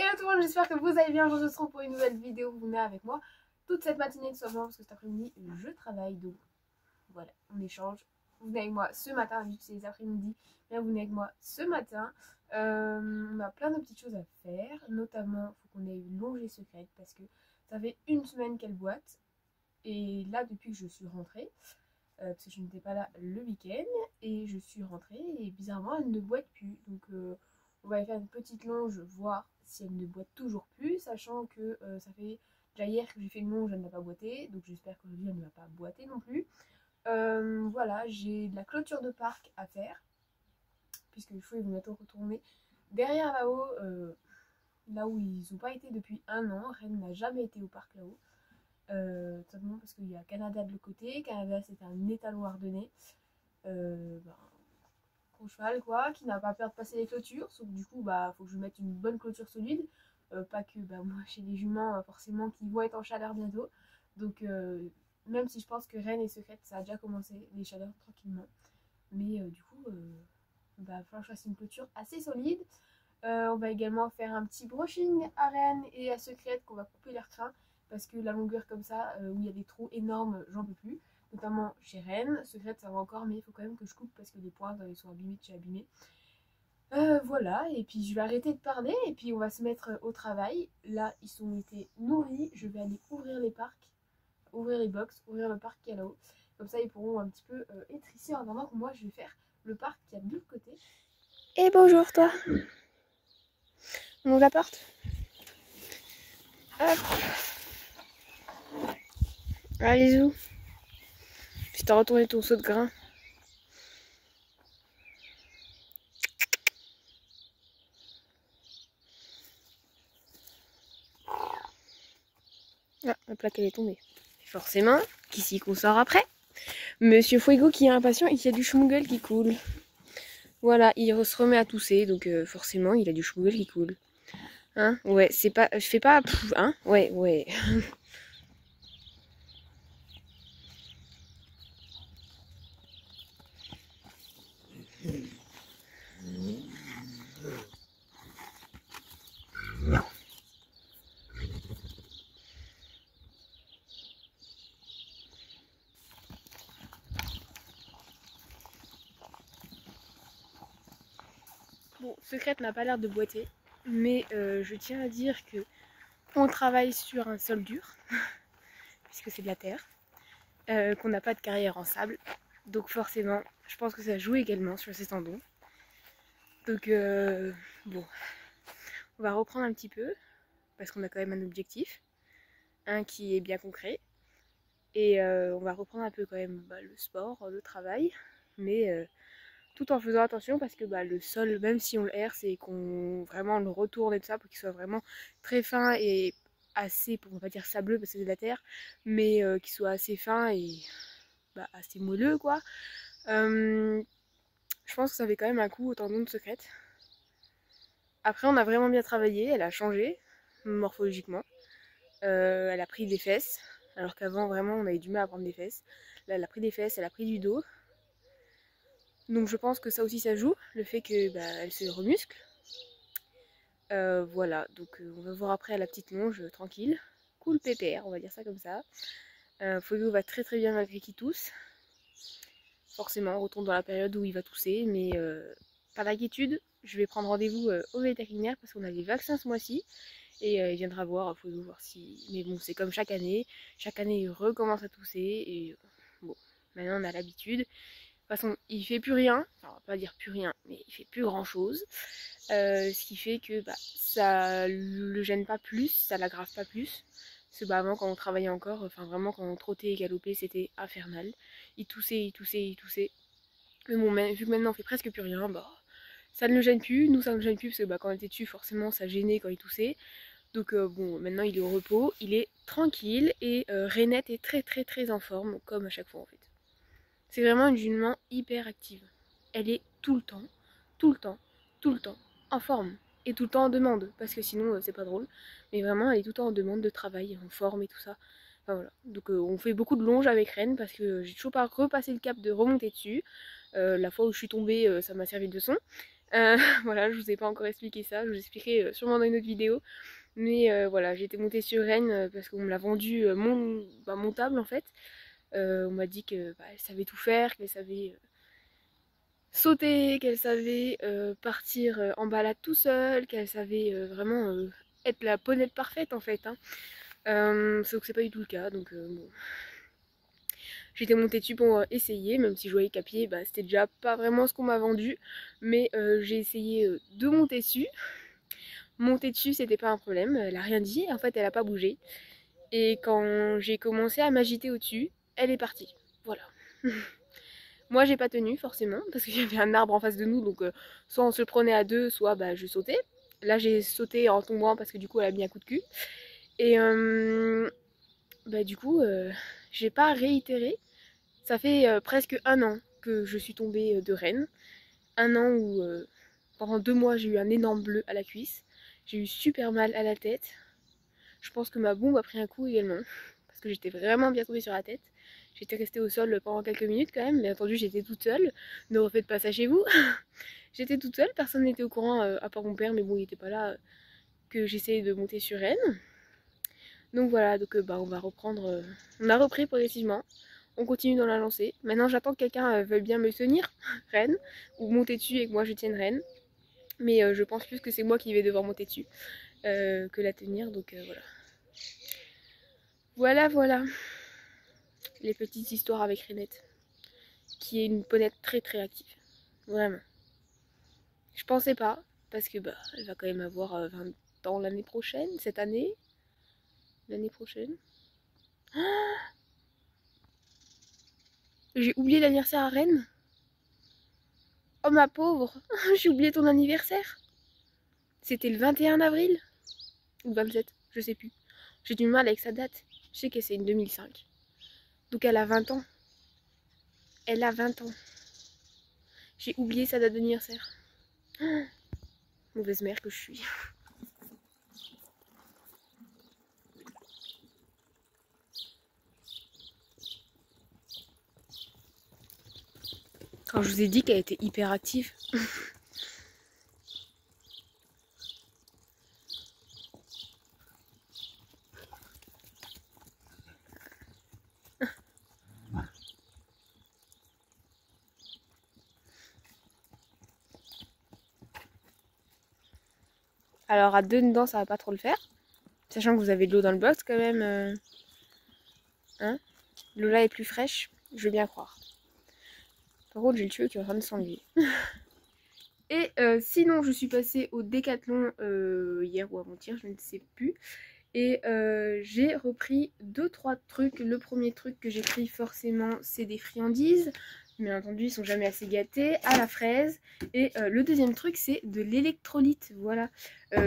Hello tout le monde, j'espère que vous allez bien. Je vous retrouve pour une nouvelle vidéo. Vous venez avec moi toute cette matinée, tout simplement parce que cet après-midi je travaille. Donc voilà, on échange. Vous venez avec moi ce matin, vu que c'est les après-midi. Bien, vous venez avec moi ce matin. On a plein de petites choses à faire. Notamment, il faut qu'on ait une longée secrète parce que ça fait une semaine qu'elle boite. Et là, depuis que je suis rentrée, parce que je n'étais pas là le week-end, et je suis rentrée et bizarrement elle ne boite plus. Donc on va aller faire une petite longe, voir si elle ne boite toujours plus, sachant que ça fait déjà hier que j'ai fait une longe, elle n'a pas boité, donc j'espère qu'aujourd'hui elle ne va pas boiter non plus. Voilà, j'ai de la clôture de parc à faire, puisque les chevaux ils vont bientôt retourner derrière là-haut, là où ils n'ont pas été depuis un an. Rennes n'a jamais été au parc là-haut. Tout simplement parce qu'il y a Canada de l'autre côté. Canada c'est un étalon ardennais, gros cheval quoi, qui n'a pas peur de passer les clôtures, sauf que du coup bah faut que je mette une bonne clôture solide, pas que bah moi chez les juments forcément qui vont être en chaleur bientôt, donc même si je pense que Rennes et Secrète ça a déjà commencé les chaleurs tranquillement, mais du coup bah il va falloir que je fasse une clôture assez solide. On va également faire un petit brushing à Rennes et à Secrète, qu'on va couper leurs crins parce que la longueur comme ça, où il y a des trous énormes, j'en peux plus. Notamment chez Rennes. Secrète ça va encore, mais il faut quand même que je coupe parce que les pointes ils sont abîmés de chez abîmés. Voilà, et puis je vais arrêter de parler et puis on va se mettre au travail. Là, ils ont été nourris. Je vais aller ouvrir les parcs, ouvrir les box, ouvrir le parc qui est là-haut. Comme ça, ils pourront un petit peu être ici en attendant que moi je vais faire le parc qui est de l'autre côté. Et bonjour toi. On ouvre la porte. Hop. Allez où? Puis t'as retourné ton seau de grain. Ah, la plaque elle est tombée. Forcément, qu'ici qu'on sort après. Monsieur Fuego qui est impatient et qui a du schmugel qui coule. Voilà, il se remet à tousser, donc forcément il a du schmugel qui coule. Hein? Ouais, c'est pas. Je fais pas. Hein? Ouais, ouais. Bon, Secrète n'a pas l'air de boiter, mais je tiens à dire que on travaille sur un sol dur, puisque c'est de la terre, qu'on n'a pas de carrière en sable, donc forcément, je pense que ça joue également sur ces tendons. Donc bon, on va reprendre un petit peu, parce qu'on a quand même un objectif, un qui est bien concret, et on va reprendre un peu quand même le sport, le travail, mais tout en faisant attention parce que le sol, même si on le herse, c'est qu'on vraiment le retourne et tout ça pour qu'il soit vraiment très fin et assez, pour ne pas dire sableux parce que c'est de la terre, mais qu'il soit assez fin et assez moelleux quoi. Je pense que ça fait quand même un coup au tendon de Secrète. Après on a vraiment bien travaillé, elle a changé morphologiquement. Elle a pris des fesses, alors qu'avant vraiment on avait du mal à prendre des fesses. Là elle a pris des fesses, elle a pris du dos. Donc je pense que ça aussi ça joue, le fait que elle se remuscle. Voilà, donc on va voir après à la petite longe, tranquille. Cool pépère, on va dire ça comme ça. Fuego va très très bien malgré qu'il tousse. Forcément, on retourne dans la période où il va tousser, mais pas d'inquiétude. Je vais prendre rendez-vous au vétérinaire parce qu'on a les vaccins ce mois-ci. Et il viendra voir Fuego, voir si... Mais bon, c'est comme chaque année. Chaque année, il recommence à tousser. Et bon, maintenant on a l'habitude. De toute façon, il fait plus rien, enfin, on va pas dire plus rien, mais il fait plus grand chose. Ce qui fait que ça le gêne pas plus, ça l'aggrave pas plus. Parce que avant, quand on travaillait encore, enfin vraiment, quand on trottait et galopait, c'était infernal. Il toussait, il toussait, il toussait. Mais bon, vu que maintenant on fait presque plus rien, ça ne le gêne plus. Nous, ça ne le gêne plus parce que quand on était dessus, forcément, ça gênait quand il toussait. Donc bon, maintenant il est au repos, il est tranquille et Renette est très très très en forme, comme à chaque fois en fait. C'est vraiment une jument hyper active. Elle est tout le temps, tout le temps, tout le temps en forme. Et tout le temps en demande, parce que sinon c'est pas drôle. Mais vraiment elle est tout le temps en demande de travail, en forme et tout ça. Enfin voilà. Donc on fait beaucoup de longes avec Rennes parce que j'ai toujours pas repassé le cap de remonter dessus. La fois où je suis tombée, ça m'a servi de leçon. Voilà, je vous ai pas encore expliqué ça, je vous expliquerai sûrement dans une autre vidéo. Mais voilà, j'ai été montée sur Rennes parce qu'on me l'a vendu montable en fait. On m'a dit que elle savait tout faire, qu'elle savait sauter, qu'elle savait partir en balade tout seule, qu'elle savait vraiment être la ponette parfaite en fait. Hein. Sauf que c'est pas du tout le cas, donc bon. J'étais montée dessus pour essayer, même si je voyais qu'à pied, c'était déjà pas vraiment ce qu'on m'a vendu. Mais j'ai essayé de monter dessus. Monter dessus, c'était pas un problème, elle a rien dit, en fait elle a pas bougé. Et quand j'ai commencé à m'agiter au-dessus, elle est partie. Voilà. Moi j'ai pas tenu forcément, parce qu'il y avait un arbre en face de nous, donc soit on se le prenait à deux, soit je sautais. Là j'ai sauté en tombant parce que du coup elle a mis un coup de cul. Et du coup j'ai pas réitéré. Ça fait presque un an que je suis tombée de Rennes. Un an où pendant 2 mois j'ai eu un énorme bleu à la cuisse. J'ai eu super mal à la tête. Je pense que ma bombe a pris un coup également. Parce que j'étais vraiment bien tombée sur la tête. J'étais restée au sol pendant quelques minutes quand même. Bien entendu j'étais toute seule. Ne refaites pas ça chez vous. J'étais toute seule. Personne n'était au courant à part mon père. Mais bon il était pas là que j'essayais de monter sur Rennes. Donc voilà. Donc on va reprendre. On a repris progressivement. On continue dans la lancée. Maintenant j'attends que quelqu'un veuille bien me tenir Rennes. Ou monter dessus et que moi je tienne Rennes. Mais je pense plus que c'est moi qui vais devoir monter dessus que la tenir. Donc voilà. Voilà. Les petites histoires avec Renette. Qui est une ponette très très active. Vraiment. Je pensais pas. Parce que elle va quand même avoir 20 ans l'année prochaine. Cette année. L'année prochaine. J'ai oublié l'anniversaire à Rennes. Oh ma pauvre. J'ai oublié ton anniversaire. C'était le 21 avril. Ou 27. Je sais plus. J'ai du mal avec sa date. Je sais que c'est une 2005. Donc elle a 20 ans. Elle a 20 ans. J'ai oublié sa date d'anniversaire. Mauvaise mère que je suis. Quand je vous ai dit qu'elle était hyper active. Alors à deux dedans ça va pas trop le faire. Sachant que vous avez de l'eau dans le box quand même. Hein, l'eau là est plus fraîche, je veux bien croire. Par contre j'ai le tuyau qui est en train de s'enlever. Et sinon je suis passée au Décathlon hier ou avant-hier, je ne sais plus. Et j'ai repris 2-3 trucs. Le premier truc que j'ai pris forcément c'est des friandises. Bien entendu ils sont jamais assez gâtés, à la fraise. Et le deuxième truc c'est de l'électrolyte. Voilà,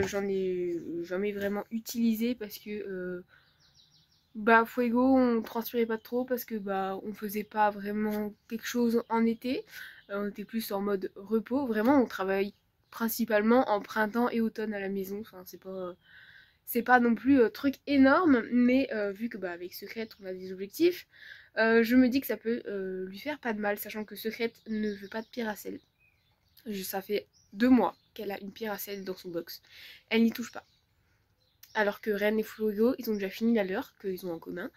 j'en ai jamais vraiment utilisé parce que Fuego on transpirait pas trop parce que on faisait pas vraiment quelque chose en été. On était plus en mode repos. Vraiment on travaille principalement en printemps et automne à la maison. Enfin c'est pas non plus truc énorme, mais vu que avec Secrète on a des objectifs, je me dis que ça peut lui faire pas de mal, sachant que Secrète ne veut pas de pierre à sel. Ça fait 2 mois qu'elle a une pierre à sel dans son box. Elle n'y touche pas. Alors que Ren et Fuego, ils ont déjà fini la leur, qu'ils ont en commun.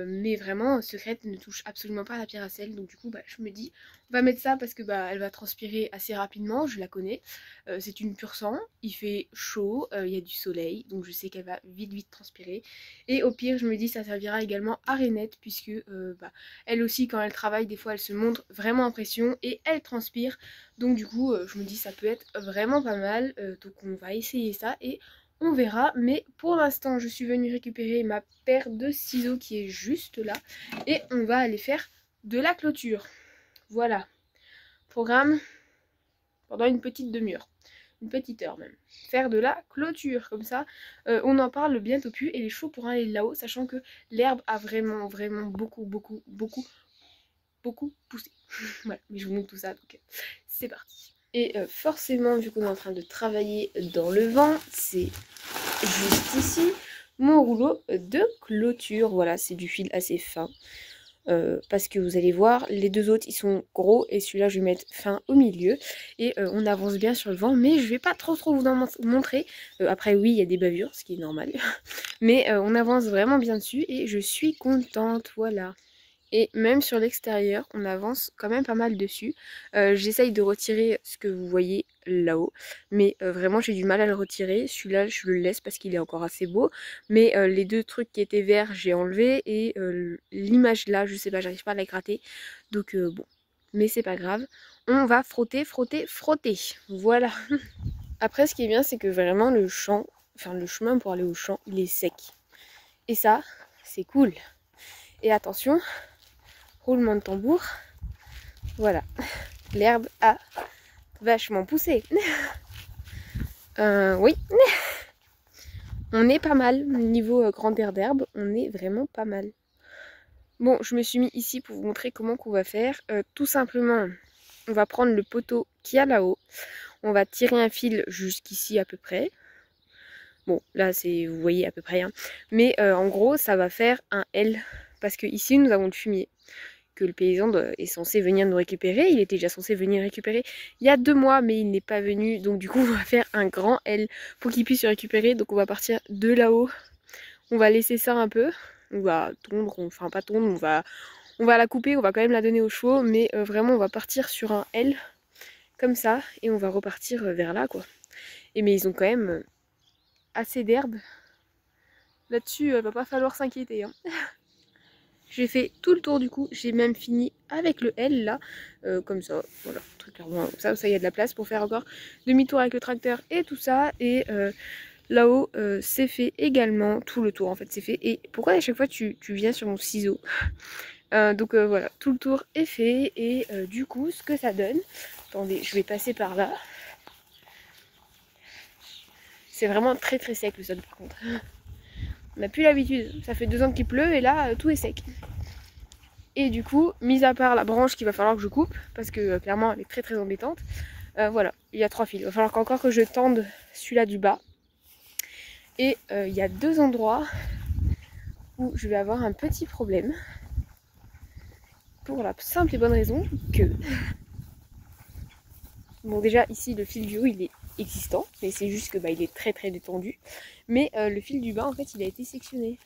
Mais vraiment, Secrète ne touche absolument pas à la pierre à sel. Donc du coup, je me dis, on va mettre ça parce que elle va transpirer assez rapidement, je la connais. C'est une pur sang, il fait chaud, il y a du soleil, donc je sais qu'elle va vite transpirer. Et au pire, je me dis, ça servira également à Renette, puisque elle aussi, quand elle travaille, des fois, elle se montre vraiment en pression et elle transpire. Donc du coup, je me dis, ça peut être vraiment pas mal. Donc on va essayer ça et on verra, mais pour l'instant je suis venue récupérer ma paire de ciseaux qui est juste là et on va aller faire de la clôture. Voilà, programme pendant une petite demi-heure, une petite heure même. Faire de la clôture, comme ça on en parle bientôt plus et les chevaux pourront aller là-haut, sachant que l'herbe a vraiment beaucoup poussé. Voilà, mais je vous montre tout ça, donc c'est parti. Et forcément, vu qu'on est en train de travailler dans le vent, c'est juste ici mon rouleau de clôture. Voilà, c'est du fil assez fin. parce que vous allez voir, les deux autres ils sont gros et celui-là je vais mettre fin au milieu et on avance bien sur le vent, mais je vais pas trop vous en montrer. Après oui, il y a des bavures, ce qui est normal, mais on avance vraiment bien dessus et je suis contente, voilà. Et même sur l'extérieur, on avance quand même pas mal dessus. J'essaye de retirer ce que vous voyez là-haut, mais vraiment j'ai du mal à le retirer. Celui-là, je le laisse parce qu'il est encore assez beau. Mais les deux trucs qui étaient verts, j'ai enlevé. Et l'image là, je sais pas, j'arrive pas à la gratter. Donc bon, mais c'est pas grave. On va frotter, frotter, frotter. Voilà. Après, ce qui est bien, c'est que vraiment le champ, enfin le chemin pour aller au champ, il est sec. Et ça, c'est cool. Et attention, roulement de tambour, voilà, l'herbe a vachement poussé. Oui, on est pas mal, niveau grandeur d'herbe, on est vraiment pas mal. Bon, je me suis mis ici pour vous montrer comment qu'on va faire. Tout simplement, on va prendre le poteau qu'il y a là-haut, on va tirer un fil jusqu'ici à peu près. Bon, là, c'est, vous voyez à peu près, hein. Mais en gros, ça va faire un L, parce que ici, nous avons le fumier que le paysan est censé venir nous récupérer. Il était déjà censé venir récupérer il y a 2 mois, mais il n'est pas venu. Donc du coup, on va faire un grand L pour qu'il puisse se récupérer. Donc on va partir de là-haut. On va laisser ça un peu. On va tondre, enfin pas tondre, on va la couper, on va quand même la donner aux chevaux. Mais vraiment, on va partir sur un L comme ça. Et on va repartir vers là, quoi. Et mais ils ont quand même assez d'herbe. Là-dessus, va pas falloir s'inquiéter, hein. J'ai fait tout le tour du coup, j'ai même fini avec le L là, comme ça, voilà, très clairement, comme ça il y a de la place pour faire encore demi-tour avec le tracteur et tout ça. Et là-haut, c'est fait également, tout le tour en fait c'est fait. Et pourquoi à chaque fois tu viens sur mon ciseau? Donc voilà, tout le tour est fait et du coup, ce que ça donne, attendez, je vais passer par là. C'est vraiment très très sec le sol par contre. On n'a plus l'habitude, ça fait 2 ans qu'il pleut et là tout est sec. Et du coup, mis à part la branche qu'il va falloir que je coupe, parce que clairement elle est très très embêtante, voilà, il y a 3 fils. Il va falloir encore que je tende celui-là du bas. Et il y a 2 endroits où je vais avoir un petit problème. Pour la simple et bonne raison que... Bon déjà ici le fil du haut il est existant, mais c'est juste que il est très très détendu. Mais le fil du bas en fait il a été sectionné.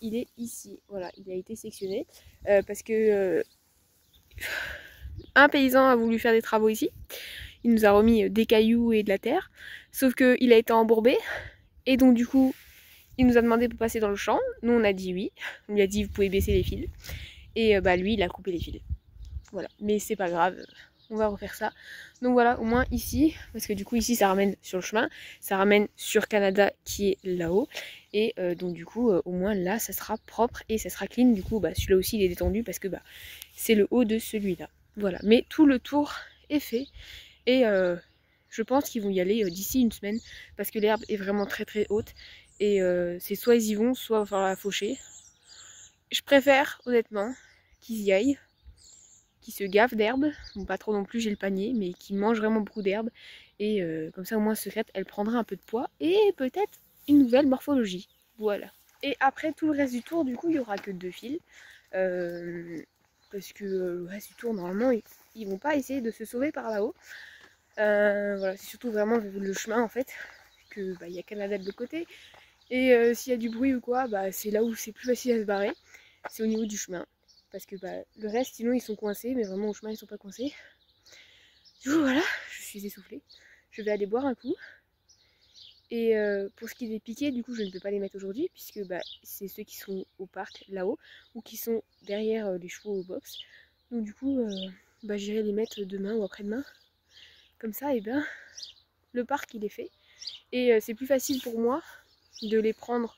Il est ici, voilà, il a été sectionné parce que un paysan a voulu faire des travaux ici. Il nous a remis des cailloux et de la terre, sauf qu'il a été embourbé et donc du coup il nous a demandé pour passer dans le champ. Nous on a dit oui, on lui a dit vous pouvez baisser les fils et lui il a coupé les fils. Voilà, mais c'est pas grave, on va refaire ça. Donc voilà, au moins ici, parce que du coup ici ça ramène sur le chemin, ça ramène sur Canada qui est là-haut. Et donc du coup au moins là ça sera propre et ça sera clean. Du coup celui-là aussi il est détendu parce que c'est le haut de celui-là. Voilà, mais tout le tour est fait et je pense qu'ils vont y aller d'ici une semaine parce que l'herbe est vraiment très très haute et c'est soit ils y vont, soit il va falloir la faucher. Je préfère honnêtement qu'ils y aillent, qui se gave d'herbe, bon pas trop non plus, j'ai le panier, mais qui mange vraiment beaucoup d'herbe. Et comme ça au moins Secrète, elle prendra un peu de poids et peut-être une nouvelle morphologie. Voilà. Et après tout le reste du tour, du coup, il n'y aura que 2 fils. Parce que le reste du tour, normalement, ils vont pas essayer de se sauver par là-haut. Voilà, c'est surtout vraiment le chemin en fait, que il y a Canada de l'autre côté. Et s'il y a du bruit ou quoi, c'est là où c'est plus facile à se barrer. C'est au niveau du chemin. Parce que le reste, sinon ils sont coincés, mais vraiment au chemin ils sont pas coincés. Du coup voilà, je suis essoufflée. Je vais aller boire un coup. Et pour ce qui est des piquets, du coup je ne peux pas les mettre aujourd'hui, puisque c'est ceux qui sont au parc là-haut, ou qui sont derrière les chevaux au box. Donc du coup, j'irai les mettre demain ou après-demain. Comme ça, et le parc il est fait. Et c'est plus facile pour moi de les prendre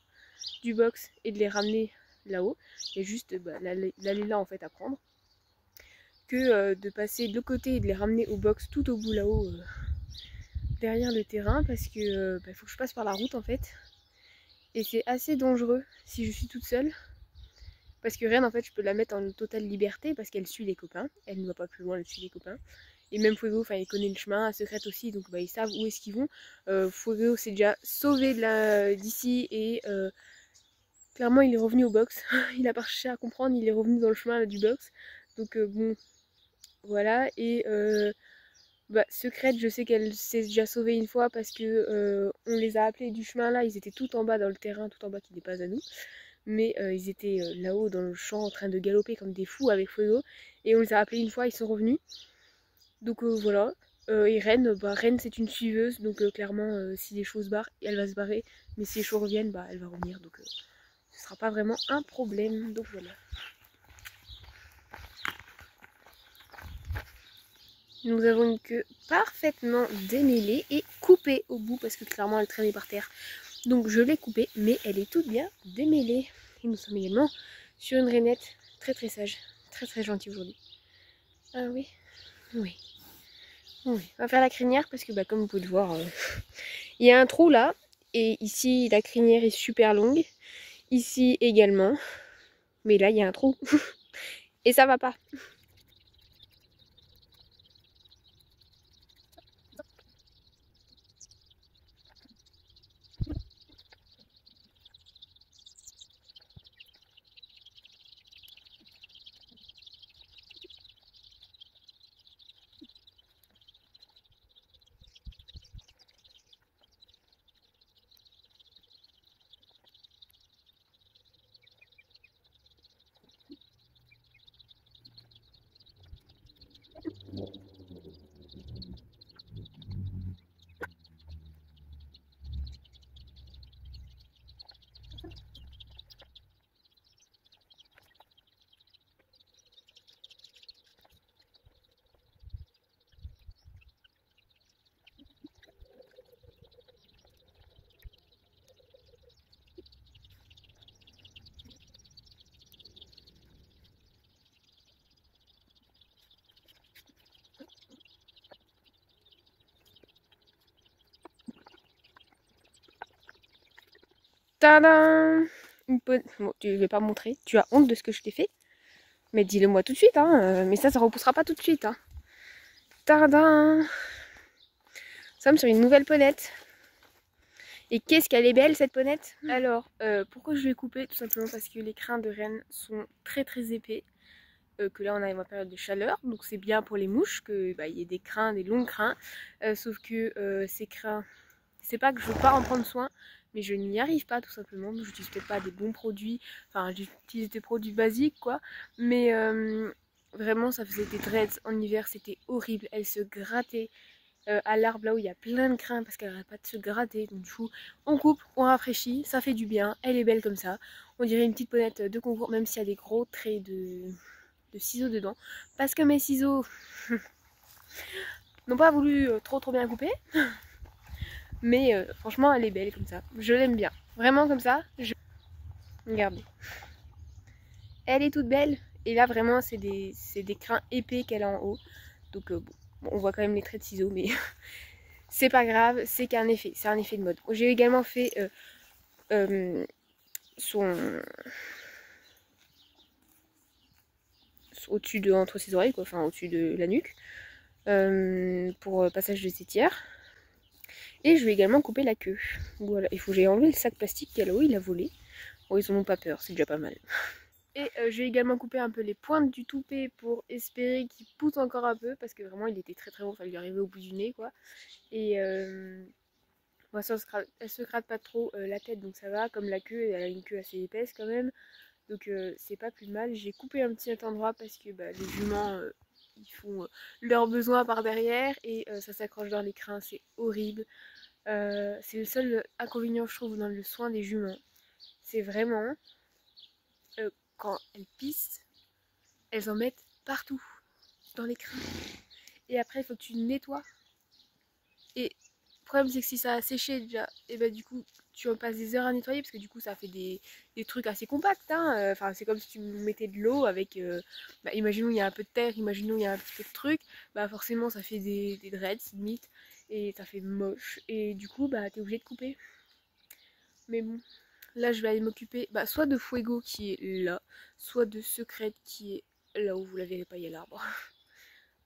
du box et de les ramener là-haut. Il y a juste l'allée là en fait à prendre, que de passer de l'autre côté et de les ramener au box tout au bout là-haut derrière le terrain, parce que faut que je passe par la route en fait. Et c'est assez dangereux si je suis toute seule. Parce que Reine en fait je peux la mettre en totale liberté parce qu'elle suit les copains. Elle ne va pas plus loin, elle suit les copains. Et même Fuego, il connaît le chemin, Secrète aussi, donc ils savent où est-ce qu'ils vont. Fuego s'est déjà sauvé d'ici et Clairement il est revenu au box, il a pas cherché à comprendre, il est revenu dans le chemin là, du box. Donc bon, voilà. Et Secrète, je sais qu'elle s'est déjà sauvée une fois parce que on les a appelés du chemin là, ils étaient tout en bas dans le terrain, tout en bas qui n'est pas à nous. Mais ils étaient là-haut dans le champ en train de galoper comme des fous avec Fuego. Et on les a appelés une fois, ils sont revenus. Donc voilà. Et Ren c'est une suiveuse, donc clairement si les choses barrent, elle va se barrer. Mais si les choses reviennent, elle va revenir. Donc ce sera pas vraiment un problème. Donc voilà. Nous avons une queue parfaitement démêlée et coupée au bout parce que clairement elle traînait par terre. Donc je l'ai coupée, mais elle est toute bien démêlée. Et nous sommes également sur une rainette très très sage, très très gentille aujourd'hui. Ah oui, oui. Oui. On va faire la crinière parce que comme vous pouvez le voir, il y a un trou là. Et ici la crinière est super longue. Ici également. Mais là il y a un trou. Et ça va pas. Tadam! Bon, tu vais pas montrer. Tu as honte de ce que je t'ai fait. Mais dis-le moi tout de suite, hein. Mais ça repoussera pas tout de suite, hein. Tadam! Nous sommes sur une nouvelle ponette. Et qu'est-ce qu'elle est belle cette ponette! Alors, pourquoi je l'ai coupée? Tout simplement parce que les crins de Ren sont très très épais. Que là on a une période de chaleur, donc c'est bien pour les mouches qu'il y ait des crins, des longs crins. Sauf que ces crins, c'est pas que je veux pas en prendre soin, mais je n'y arrive pas tout simplement. Je n'utilise peut-être pas des bons produits, enfin j'utilise des produits basiques quoi, mais vraiment ça faisait des dreads en hiver, c'était horrible. Elle se grattait à l'arbre là où il y a plein de crins parce qu'elle n'arrête pas de se gratter. Donc du coup on coupe, on rafraîchit, ça fait du bien, elle est belle comme ça. On dirait une petite ponette de concours, même s'il y a des gros traits de ciseaux dedans. Parce que mes ciseaux n'ont pas voulu trop bien couper. Mais franchement elle est belle comme ça. Je l'aime bien. Vraiment comme ça. Regardez. Elle est toute belle. Et là vraiment c'est des crins épais qu'elle a en haut. Donc bon, on voit quand même les traits de ciseaux. Mais c'est pas grave. C'est qu'un effet. C'est un effet de mode. J'ai également fait son... au-dessus de entre ses oreilles, quoi, enfin au-dessus de la nuque, pour passage de cétière. Et je vais également couper la queue. Voilà, il faut que j'aille enlever le sac plastique qu'il y a là-haut, il a volé. Bon, ils en ont pas peur, c'est déjà pas mal. Et je vais également couper un peu les pointes du toupet pour espérer qu'il pousse encore un peu, parce que vraiment il était très très bon, il fallait lui arriver au bout du nez quoi. Et bon, ça, elle se gratte pas trop la tête, donc ça va, comme la queue, elle a une queue assez épaisse quand même. Donc c'est pas plus mal. J'ai coupé un petit endroit parce que les juments ils font leurs besoins par derrière et ça s'accroche dans les crins, c'est horrible. C'est le seul inconvénient je trouve dans le soin des juments. C'est vraiment quand elles pissent, elles en mettent partout dans les crins. Et après il faut que tu nettoies. Et le problème c'est que si ça a séché déjà, et du coup tu en passes des heures à nettoyer parce que du coup ça fait des trucs assez compacts. Hein. Enfin c'est comme si tu mettais de l'eau avec, imaginons il y a un peu de terre, imaginons il y a un petit peu de truc, forcément ça fait des dreads limite et ça fait moche. Et du coup t'es obligé de couper. Mais bon, là je vais aller m'occuper soit de Fuego qui est là, soit de Secrète qui est là où vous la verrez pas, il y a l'arbre.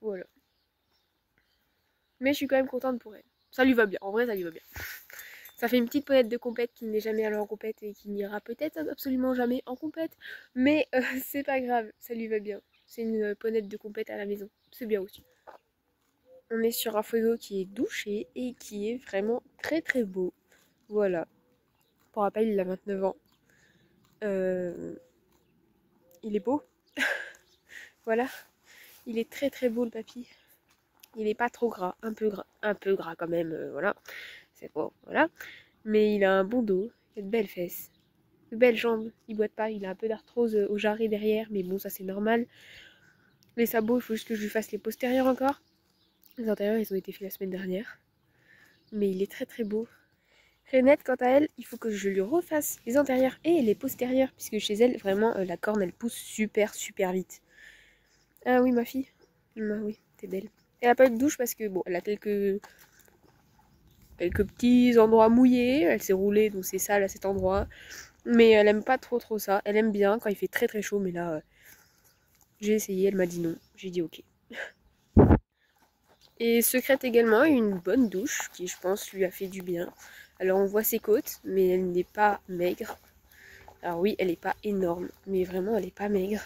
Voilà. Mais je suis quand même contente pour elle. Ça lui va bien, en vrai ça lui va bien. Ça fait une petite ponette de compète qui n'est jamais allée en compète et qui n'ira peut-être absolument jamais en compète. Mais c'est pas grave, ça lui va bien. C'est une ponette de compète à la maison, c'est bien aussi. On est sur un photo qui est douché et qui est vraiment très très beau. Voilà. Pour rappel, il a 29 ans. Il est beau. Voilà. Il est très très beau le papy. Il est pas trop gras, un peu gras quand même, voilà. C'est bon, voilà. Mais il a un bon dos, il a de belles fesses, de belles jambes. Il boite pas, il a un peu d'arthrose au jarret derrière, mais bon, ça c'est normal. Les sabots, il faut juste que je lui fasse les postérieurs encore. Les antérieurs, ils ont été faits la semaine dernière. Mais il est très très beau. Renette, quant à elle, il faut que je lui refasse les antérieurs et les postérieurs, puisque chez elle, vraiment, la corne, elle pousse super super vite. Ah oui, ma fille. Ah oui, t'es belle. Elle a pas eu de douche parce que, bon, elle a quelques petits endroits mouillés. Elle s'est roulée, donc c'est sale à cet endroit. Mais elle aime pas trop ça. Elle aime bien quand il fait très très chaud, mais là, j'ai essayé, elle m'a dit non. J'ai dit ok. Et Secrète également a eu une bonne douche qui, je pense, lui a fait du bien. Alors on voit ses côtes, mais elle n'est pas maigre. Alors oui, elle n'est pas énorme, mais vraiment elle n'est pas maigre.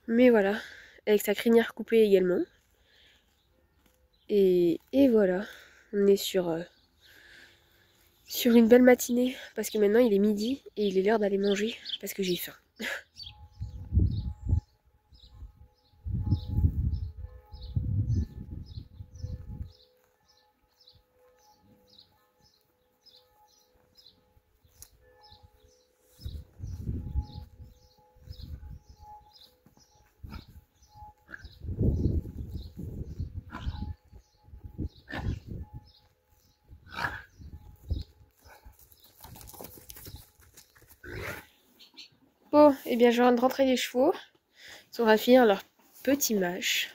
Mais voilà, avec sa crinière coupée également. Et voilà, on est sur une belle matinée, parce que maintenant il est midi et il est l'heure d'aller manger, parce que j'ai faim. Bon, et bien je viens de rentrer les chevaux. On va finir leur petit mâche.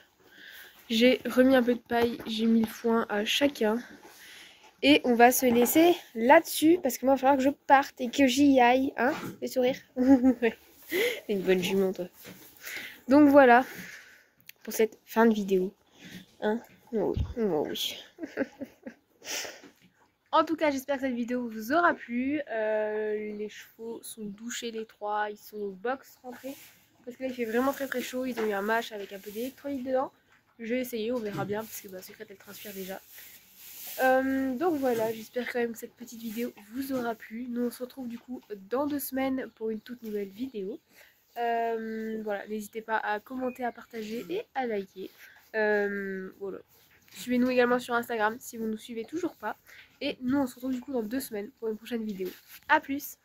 J'ai remis un peu de paille, j'ai mis le foin à chacun. Et on va se laisser là-dessus parce que moi il va falloir que je parte et que j'y aille. Hein? Fais sourire. T'es une bonne jument toi. Donc voilà pour cette fin de vidéo. Hein? Oh oui, oh oui. En tout cas, j'espère que cette vidéo vous aura plu. Les chevaux sont douchés les trois, ils sont au box rentrés. Parce que là il fait vraiment très très chaud, ils ont eu un mâche avec un peu d'électrolyte dedans. Je vais essayer, on verra bien parce que bah, Secrète elle transpire déjà. Donc voilà, j'espère quand même que cette petite vidéo vous aura plu. Nous on se retrouve du coup dans 2 semaines pour une toute nouvelle vidéo. Voilà, n'hésitez pas à commenter, à partager et à liker. Voilà. Suivez-nous également sur Instagram si vous ne nous suivez toujours pas. Et nous on se retrouve du coup dans 2 semaines pour une prochaine vidéo. A plus!